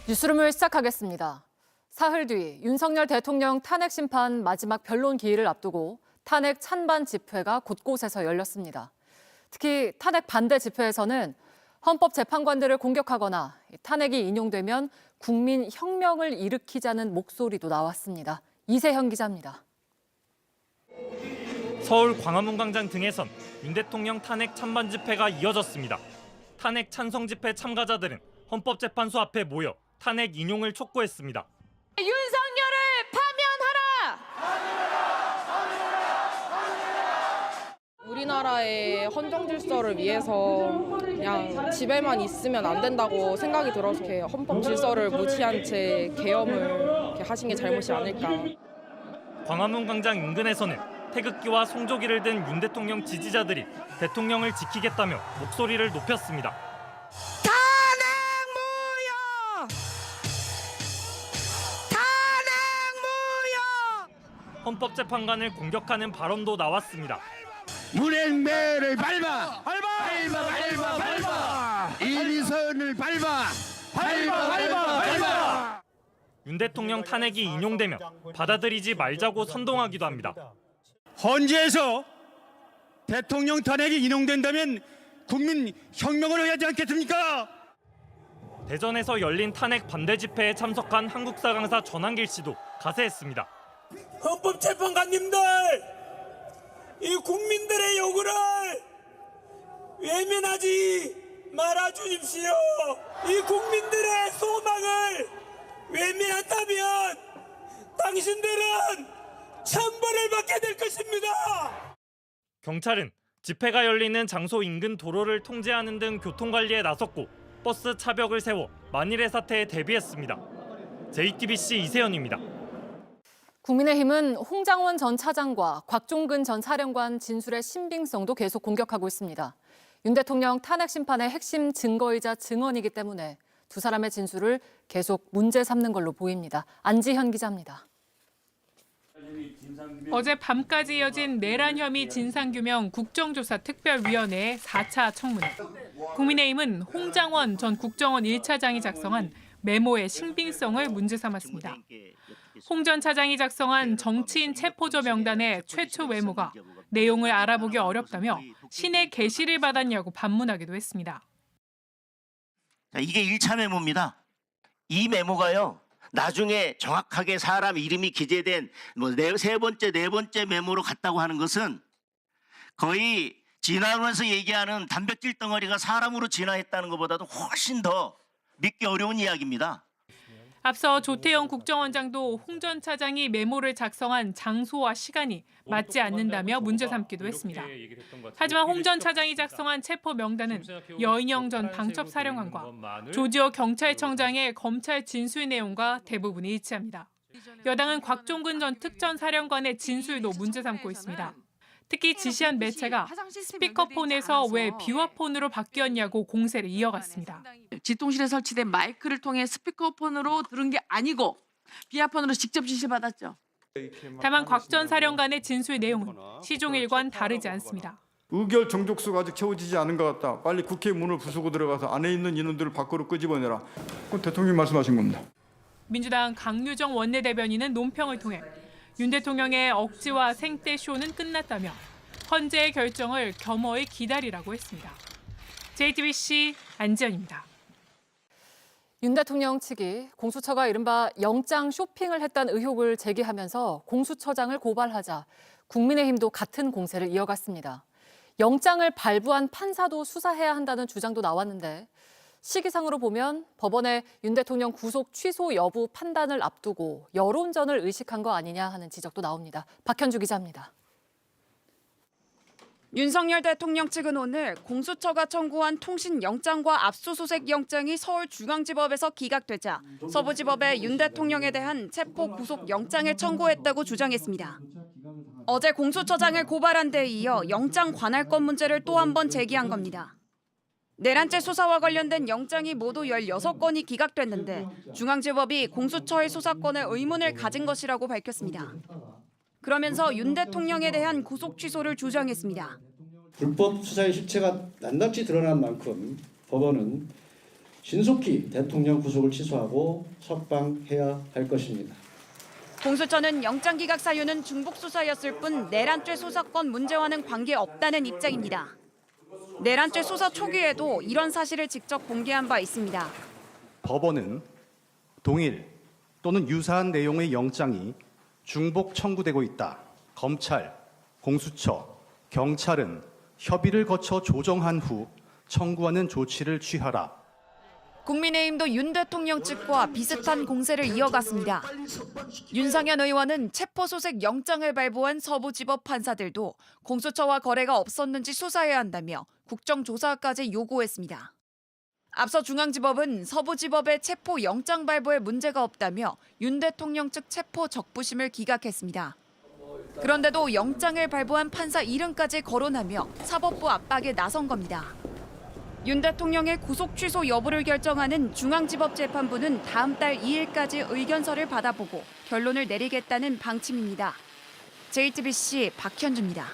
뉴스룸을 시작하겠습니다. 사흘 뒤 윤석열 대통령 탄핵 심판 마지막 변론 기일을 앞두고 탄핵 찬반 집회가 곳곳에서 열렸습니다. 특히 탄핵 반대 집회에서는 헌법재판관들을 공격하거나 탄핵이 인용되면 국민 혁명을 일으키자는 목소리도 나왔습니다. 이세현 기자입니다. 서울 광화문 광장 등에선 윤 대통령 탄핵 찬반 집회가 이어졌습니다. 탄핵 찬성 집회 참가자들은 헌법재판소 앞에 모여 탄핵 인용을 촉구했습니다. 윤석열을 파면하라! 우리나라의 헌정 질서를 위해서 그냥 집에만 있으면 안 된다고 생각이 들어서 이렇게 헌법 질서를 무시한 채 계엄을 이렇게 하신 게 잘못이 아닐까. 광화문 광장 인근에서는 태극기와 송조기를 든 윤 대통령 지지자들이 대통령을 지키겠다며 목소리를 높였습니다. 헌법재판관을 공격하는 발언도 나왔습니다. 문행매를 밟아! 이리선을 밟아! 윤 대통령 탄핵이 인용되면 받아들이지 말자고 선동하기도 합니다. 헌재에서 대통령 탄핵이 인용된다면 국민 혁명을 해야 하지 않겠습니까? 대전에서 열린 탄핵 반대 집회에 참석한 한국사 강사 전한길 씨도 가세했습니다. 헌법재판관님들, 이 국민들의 요구를 외면하지 말아 주십시오. 이 국민들의 소망을 외면한다면 당신들은 천벌을 받게 될 것입니다. 경찰은 집회가 열리는 장소 인근 도로를 통제하는 등 교통관리에 나섰고 버스 차벽을 세워 만일의 사태에 대비했습니다. JTBC 이세현입니다. 국민의힘은 홍장원 전 차장과 곽종근 전 사령관 진술의 신빙성도 계속 공격하고 있습니다. 윤 대통령 탄핵 심판의 핵심 증거이자 증언이기 때문에 두 사람의 진술을 계속 문제 삼는 걸로 보입니다. 안지현 기자입니다. 어제 밤까지 이어진 내란 혐의 진상규명 국정조사 특별위원회의 4차 청문회. 국민의힘은 홍장원 전 국정원 1차장이 작성한 메모의 신빙성을 문제 삼았습니다. 홍 전 차장이 작성한 정치인 체포조 명단의 최초 메모가 내용을 알아보기 어렵다며 신의 계시를 받았냐고 반문하기도 했습니다. 이게 1차 메모입니다. 이 메모가요. 나중에 정확하게 사람 이름이 기재된 세 번째, 네 번째 메모로 갔다고 하는 것은 거의 진화론에서 얘기하는 단백질 덩어리가 사람으로 진화했다는 것보다도 훨씬 더 믿기 어려운 이야기입니다. 앞서 조태영 국정원장도 홍 전 차장이 메모를 작성한 장소와 시간이 맞지 않는다며 문제 삼기도 했습니다. 하지만 홍 전 차장이 작성한 체포 명단은 여인영 전 방첩사령관과 조지호 경찰청장의 검찰 진술 내용과 대부분이 일치합니다. 여당은 곽종근 전 특전사령관의 진술도 문제 삼고 있습니다. 특히 지시한 매체가 스피커폰에서 왜 비화폰으로 바뀌었냐고 공세를 이어갔습니다. 집통실에 설치된 마이크를 통해 스피커폰으로 들은 게 아니고 비화폰으로 직접 지시받았죠. 다만 곽 전 사령관의 진술 내용은 시종일관 다르지 않습니다. 의결 정족수가 아직 채워지지 않은 것 같다. 빨리 국회 문을 부수고 들어가서 안에 있는 인원들을 밖으로 끄집어내라. 그건 대통령이 말씀하신 겁니다. 민주당 강유정 원내대변인은 논평을 통해 윤 대통령의 억지와 생떼 쇼는 끝났다며 헌재의 결정을 겸허히 기다리라고 했습니다. JTBC 안지현입니다. 윤 대통령 측이 공수처가 이른바 영장 쇼핑을 했다는 의혹을 제기하면서 공수처장을 고발하자 국민의힘도 같은 공세를 이어갔습니다. 영장을 발부한 판사도 수사해야 한다는 주장도 나왔는데 시기상으로 보면 법원의 윤 대통령 구속 취소 여부 판단을 앞두고 여론전을 의식한 거 아니냐 하는 지적도 나옵니다. 박현주 기자입니다. 윤석열 대통령 측은 오늘 공수처가 청구한 통신영장과 압수수색 영장이 서울중앙지법에서 기각되자 서부지법에 윤 대통령에 대한 체포 구속 영장을 청구했다고 주장했습니다. 어제 공수처장을 고발한 데 이어 영장 관할권 문제를 또 한 번 제기한 겁니다. 내란죄 수사와 관련된 영장이 모두 16건이 기각됐는데 중앙지법이 공수처의 수사권에 의문을 가진 것이라고 밝혔습니다. 그러면서 윤 대통령에 대한 구속 취소를 주장했습니다. 불법 수사의 실체가 낱낱이 드러난 만큼 법원은 신속히 대통령 구속을 취소하고 석방해야 할 것입니다. 공수처는 영장 기각 사유는 중복 수사였을 뿐 내란죄 수사권 문제와는 관계없다는 입장입니다. 내란죄 수사 초기에도 이런 사실을 직접 공개한 바 있습니다. 법원은 동일 또는 유사한 내용의 영장이 중복 청구되고 있다. 검찰, 공수처, 경찰은 협의를 거쳐 조정한 후 청구하는 조치를 취하라. 국민의힘도 윤 대통령 측과 비슷한 공세를 이어갔습니다. 윤상현 의원은 체포소색 영장을 발부한 서부지법 판사들도 공수처와 거래가 없었는지 수사해야 한다며 국정조사까지 요구했습니다. 앞서 중앙지법은 서부지법의 체포 영장 발부에 문제가 없다며 윤 대통령 측 체포 적부심을 기각했습니다. 그런데도 영장을 발부한 판사 이름까지 거론하며 사법부 압박에 나선 겁니다. 윤 대통령의 구속 취소 여부를 결정하는 중앙지법 재판부는 다음 달 2일까지 의견서를 받아보고 결론을 내리겠다는 방침입니다. JTBC 박현주입니다.